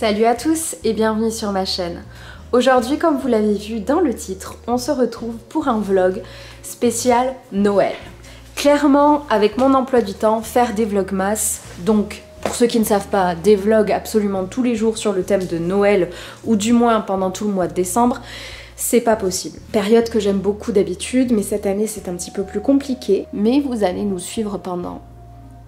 Salut à tous et bienvenue sur ma chaîne. Aujourd'hui, comme vous l'avez vu dans le titre, on se retrouve pour un vlog spécial Noël. Clairement, avec mon emploi du temps, faire des vlogmas, donc pour ceux qui ne savent pas, des vlogs absolument tous les jours sur le thème de Noël, ou du moins pendant tout le mois de décembre, c'est pas possible. Période que j'aime beaucoup d'habitude, mais cette année c'est un petit peu plus compliqué. Mais vous allez nous suivre pendant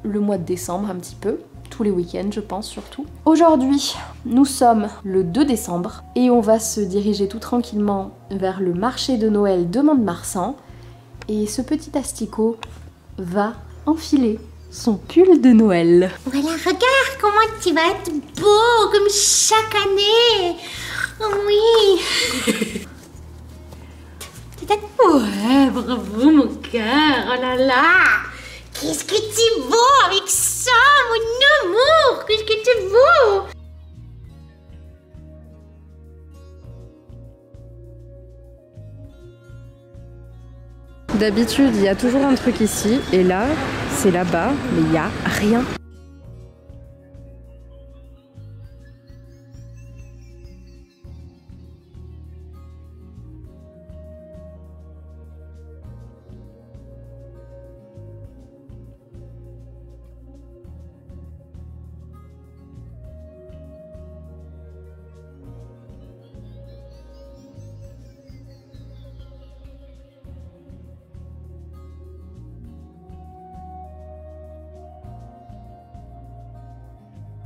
le mois de décembre un petit peu. Tous les week-ends je pense surtout. Aujourd'hui nous sommes le 2 décembre et on va se diriger tout tranquillement vers le marché de Noël de Mont-de-Marsan et ce petit asticot va enfiler son pull de Noël. Voilà, regarde comment tu vas être beau comme chaque année. Oh oui. Ouais, bravo mon cœur, oh là là. Qu'est-ce que tu es beau avec ça, mon amour. Qu'est-ce que tu es beau. D'habitude il y a toujours un truc ici et là c'est là-bas mais il n'y a rien.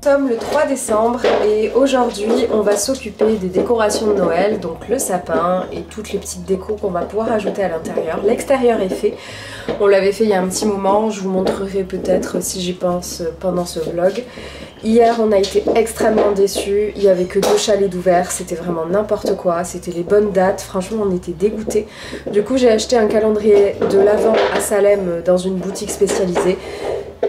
Nous sommes le 3 décembre et aujourd'hui on va s'occuper des décorations de Noël, donc le sapin et toutes les petites décos qu'on va pouvoir ajouter à l'intérieur. L'extérieur est fait, on l'avait fait il y a un petit moment, je vous montrerai peut-être si j'y pense pendant ce vlog. Hier on a été extrêmement déçus, il n'y avait que 2 chalets d'ouvert, c'était vraiment n'importe quoi, c'était les bonnes dates, franchement on était dégoûtés. Du coup j'ai acheté un calendrier de l'Avent à Salem dans une boutique spécialisée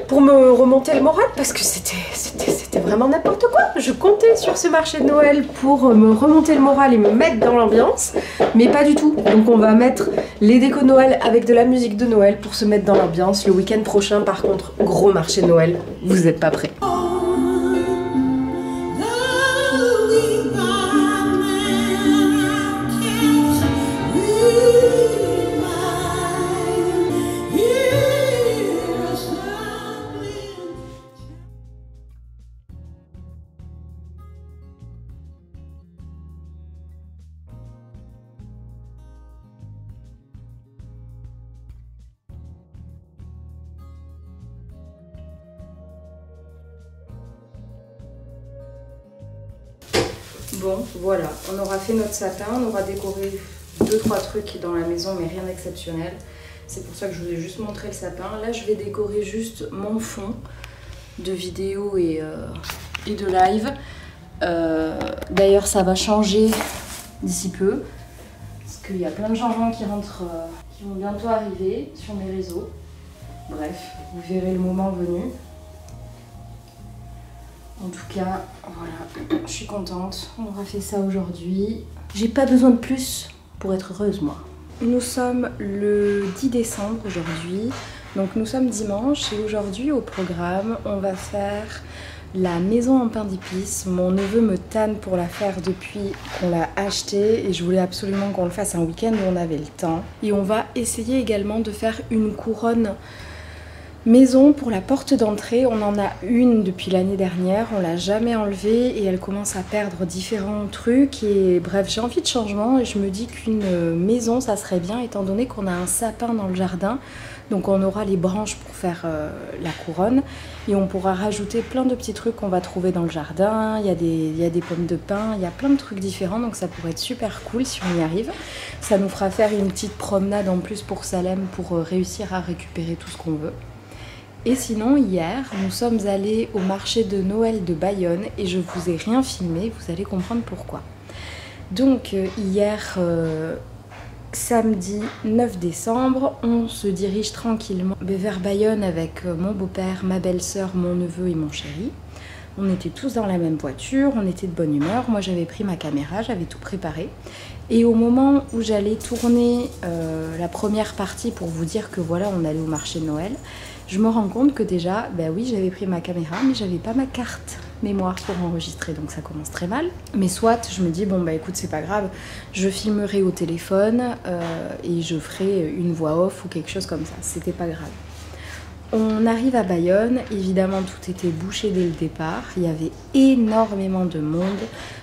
pour me remonter le moral parce que c'était vraiment n'importe quoi. Je comptais sur ce marché de Noël pour me remonter le moral et me mettre dans l'ambiance, mais pas du tout. Donc on va mettre les décos de Noël avec de la musique de Noël pour se mettre dans l'ambiance. Le week-end prochain par contre, gros marché de Noël, vous n'êtes pas prêts. Bon, voilà, on aura fait notre sapin, on aura décoré 2-3 trucs dans la maison, mais rien d'exceptionnel. C'est pour ça que je vous ai juste montré le sapin. Là, je vais décorer juste mon fond de vidéo et de live. D'ailleurs, ça va changer d'ici peu, parce qu'il y a plein de changements qui rentrent, qui vont bientôt arriver sur mes réseaux. Bref, vous verrez le moment venu. En tout cas, voilà, je suis contente, on aura fait ça aujourd'hui. J'ai pas besoin de plus pour être heureuse, moi. Nous sommes le 10 décembre aujourd'hui, donc nous sommes dimanche et aujourd'hui au programme, on va faire la maison en pain d'épices. Mon neveu me tanne pour la faire depuis qu'on l'a acheté et je voulais absolument qu'on le fasse un week-end où on avait le temps. Et on va essayer également de faire une couronne maison pour la porte d'entrée. On en a une depuis l'année dernière, on l'a jamais enlevée et elle commence à perdre différents trucs et bref j'ai envie de changement et je me dis qu'une maison ça serait bien étant donné qu'on a un sapin dans le jardin, donc on aura les branches pour faire la couronne et on pourra rajouter plein de petits trucs qu'on va trouver dans le jardin. Il y a des pommes de pin, il y a plein de trucs différents, donc ça pourrait être super cool si on y arrive. Ça nous fera faire une petite promenade en plus pour Salem pour réussir à récupérer tout ce qu'on veut. Et sinon, hier, nous sommes allés au marché de Noël de Bayonne et je vous ai rien filmé, vous allez comprendre pourquoi. Donc hier, samedi 9 décembre, on se dirige tranquillement vers Bayonne avec mon beau-père, ma belle-sœur, mon neveu et mon chéri. On était tous dans la même voiture, on était de bonne humeur, moi j'avais pris ma caméra, j'avais tout préparé. Et au moment où j'allais tourner la première partie pour vous dire que voilà, on allait au marché de Noël, je me rends compte que déjà, ben oui, j'avais pris ma caméra, mais j'avais pas ma carte mémoire pour enregistrer, donc ça commence très mal. Mais soit, je me dis, bon bah écoute, c'est pas grave, je filmerai au téléphone et je ferai une voix off ou quelque chose comme ça, c'était pas grave. On arrive à Bayonne, évidemment tout était bouché dès le départ, il y avait énormément de monde,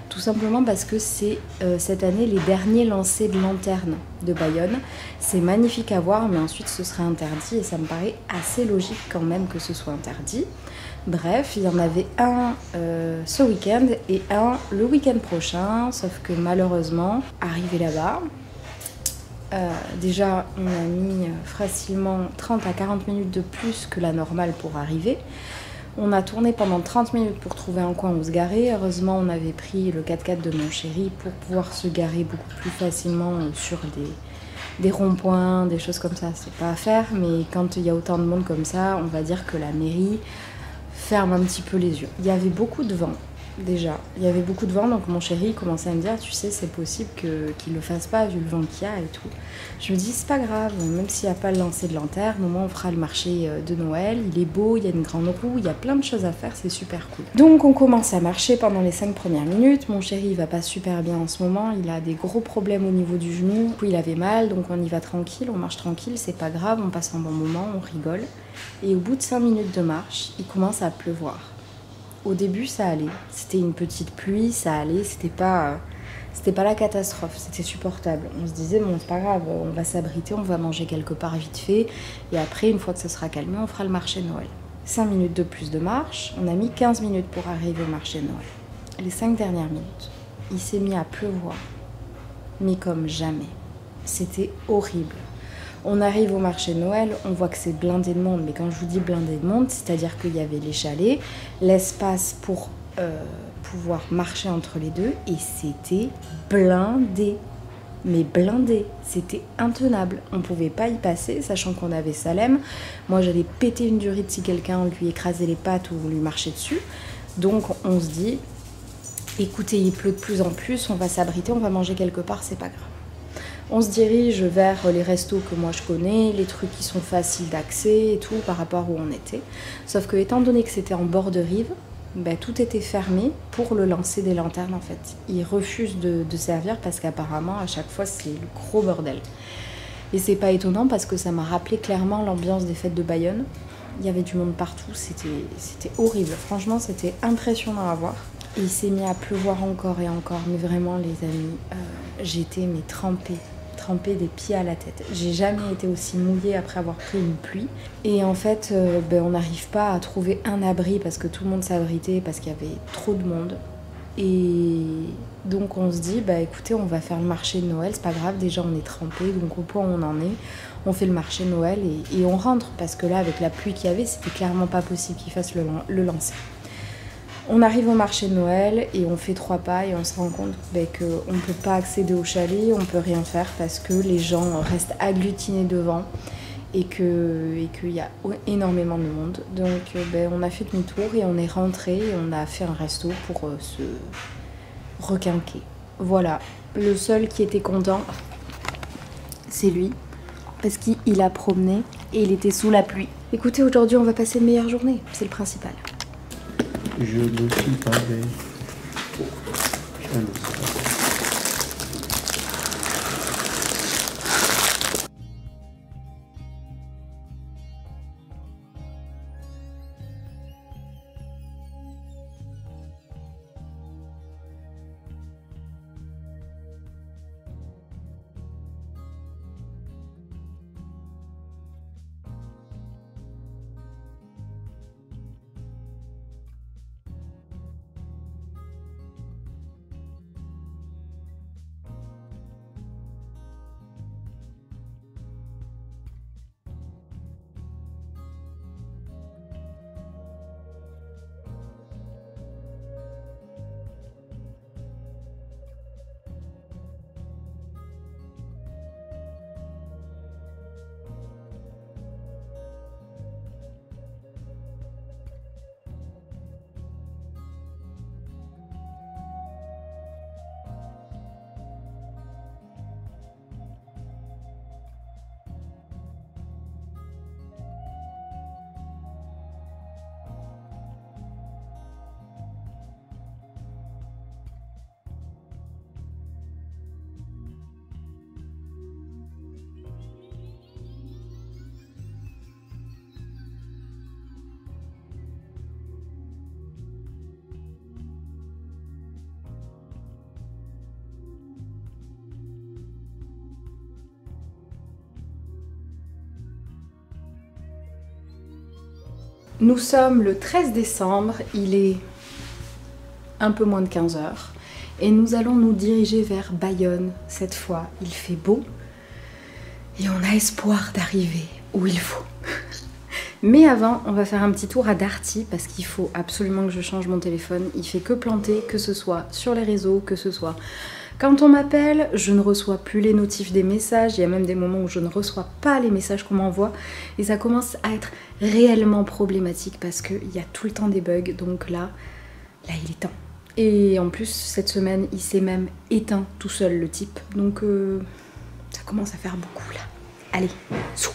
tout simplement parce que c'est cette année les derniers lancers de lanternes de Bayonne. C'est magnifique à voir, mais ensuite ce sera interdit et ça me paraît assez logique quand même que ce soit interdit. Bref, il y en avait un ce week-end et un le week-end prochain, sauf que malheureusement, arrivé là-bas, déjà, on a mis facilement 30 à 40 minutes de plus que la normale pour arriver. On a tourné pendant 30 minutes pour trouver un coin où se garer. Heureusement, on avait pris le 4x4 de mon chéri pour pouvoir se garer beaucoup plus facilement sur des ronds-points, des choses comme ça. C'est pas à faire, mais quand il y a autant de monde comme ça, on va dire que la mairie ferme un petit peu les yeux. Il y avait beaucoup de vent. Déjà, il y avait beaucoup de vent, donc mon chéri commençait à me dire, tu sais, c'est possible qu'il le fasse pas vu le vent qu'il y a et tout. Je me dis, c'est pas grave, même s'il n'y a pas le lancer de lanterne, au moins on fera le marché de Noël, il est beau, il y a une grande roue, il y a plein de choses à faire, c'est super cool. Donc on commence à marcher pendant les 5 premières minutes, mon chéri il va pas super bien en ce moment, il a des gros problèmes au niveau du genou, il avait mal, donc on y va tranquille, on marche tranquille, c'est pas grave, on passe un bon moment, on rigole. Et au bout de 5 minutes de marche, il commence à pleuvoir. Au début, ça allait. C'était une petite pluie, ça allait. C'était pas la catastrophe. C'était supportable. On se disait, bon, c'est pas grave, on va s'abriter, on va manger quelque part vite fait. Et après, une fois que ça sera calmé, on fera le marché de Noël. 5 minutes de plus de marche. On a mis 15 minutes pour arriver au marché de Noël. Les 5 dernières minutes, il s'est mis à pleuvoir. Mais comme jamais. C'était horrible. On arrive au marché de Noël, on voit que c'est blindé de monde, mais quand je vous dis blindé de monde, c'est-à-dire qu'il y avait les chalets, l'espace pour pouvoir marcher entre les deux, et c'était blindé. Mais blindé, c'était intenable. On pouvait pas y passer, sachant qu'on avait Salem. Moi, j'allais péter une durite si quelqu'un lui écrasait les pattes ou lui marchait dessus. Donc, on se dit, écoutez, il pleut de plus en plus, on va s'abriter, on va manger quelque part, c'est pas grave. On se dirige vers les restos que moi je connais, les trucs qui sont faciles d'accès et tout par rapport où on était. Sauf que étant donné que c'était en bord de rive, tout était fermé pour le lancer des lanternes en fait. Ils refusent de servir parce qu'apparemment à chaque fois c'est le gros bordel. Et c'est pas étonnant parce que ça m'a rappelé clairement l'ambiance des fêtes de Bayonne. Il y avait du monde partout, c'était horrible. Franchement c'était impressionnant à voir. Et il s'est mis à pleuvoir encore et encore, mais vraiment les amis, j'étais trempée des pieds à la tête. J'ai jamais été aussi mouillée après avoir pris une pluie. Et en fait, on n'arrive pas à trouver un abri parce que tout le monde s'abritait, parce qu'il y avait trop de monde. Et donc on se dit, écoutez, on va faire le marché de Noël, c'est pas grave, déjà on est trempés, donc au point où on en est, on fait le marché de Noël et on rentre. Parce que là, avec la pluie qu'il y avait, c'était clairement pas possible qu'ils fassent le lancer. On arrive au marché de Noël et on fait 3 pas et on se rend compte qu'on ne peut pas accéder au chalet, on ne peut rien faire parce que les gens restent agglutinés devant et qu'il y a énormément de monde. Donc on a fait demi-tour et on est rentré et on a fait un resto pour se requinquer. Voilà, le seul qui était content, c'est lui parce qu'il a promené et il était sous la pluie. Écoutez, aujourd'hui on va passer une meilleure journée, c'est le principal. Je ne suis pas bête. Je ne sais pas. Nous sommes le 13 décembre, il est un peu moins de 15 h et nous allons nous diriger vers Bayonne. Cette fois, il fait beau et on a espoir d'arriver où il faut. Mais avant, on va faire un petit tour à Darty parce qu'il faut absolument que je change mon téléphone. Il fait que planter, que ce soit sur les réseaux, que ce soit quand on m'appelle. Je ne reçois plus les notifs des messages. Il y a même des moments où je ne reçois pas les messages qu'on m'envoie. Et ça commence à être réellement problématique parce qu'il y a tout le temps des bugs. Donc là, il est temps. Et en plus, cette semaine, il s'est même éteint tout seul, le type. Donc ça commence à faire beaucoup là. Allez, sous.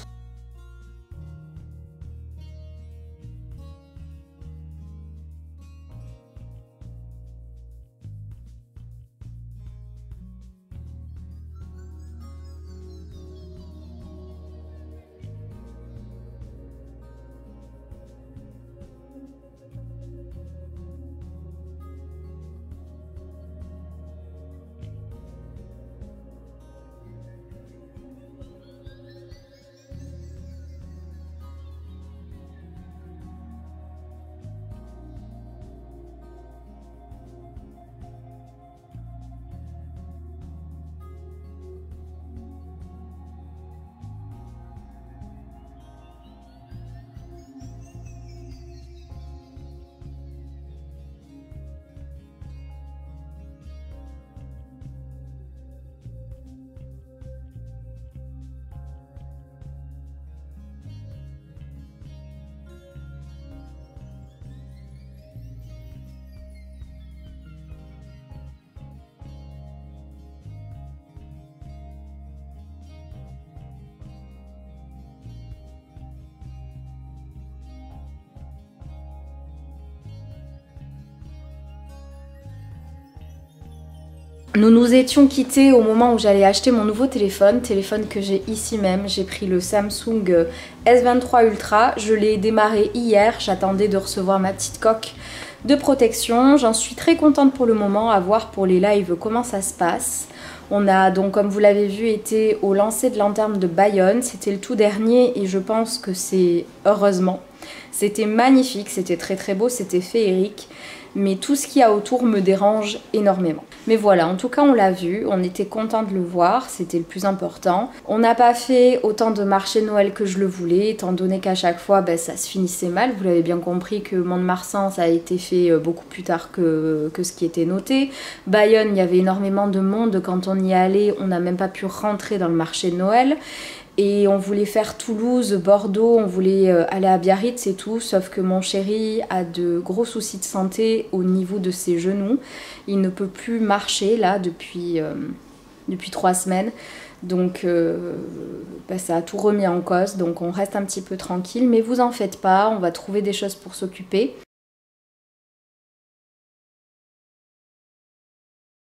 Nous nous étions quittés au moment où j'allais acheter mon nouveau téléphone que j'ai ici même. J'ai pris le Samsung S23 Ultra, je l'ai démarré hier, j'attendais de recevoir ma petite coque de protection. J'en suis très contente pour le moment, à voir pour les lives comment ça se passe. On a donc, comme vous l'avez vu, été au lancer de lanterne de Bayonne, c'était le tout dernier et je pense que c'est heureusement. C'était magnifique, c'était très très beau, c'était féerique. Mais tout ce qu'il y a autour me dérange énormément. Mais voilà, en tout cas on l'a vu, on était content de le voir, c'était le plus important. On n'a pas fait autant de marché Noël que je le voulais, étant donné qu'à chaque fois ça se finissait mal. Vous l'avez bien compris que Mont-de-Marsan ça a été fait beaucoup plus tard que ce qui était noté. Bayonne, il y avait énormément de monde, quand on y allait, on n'a même pas pu rentrer dans le marché de Noël. Et on voulait faire Toulouse, Bordeaux, on voulait aller à Biarritz et tout, sauf que mon chéri a de gros soucis de santé au niveau de ses genoux. Il ne peut plus marcher là depuis 3 semaines. Donc ça a tout remis en cause, donc on reste un petit peu tranquille. Mais vous en faites pas, on va trouver des choses pour s'occuper.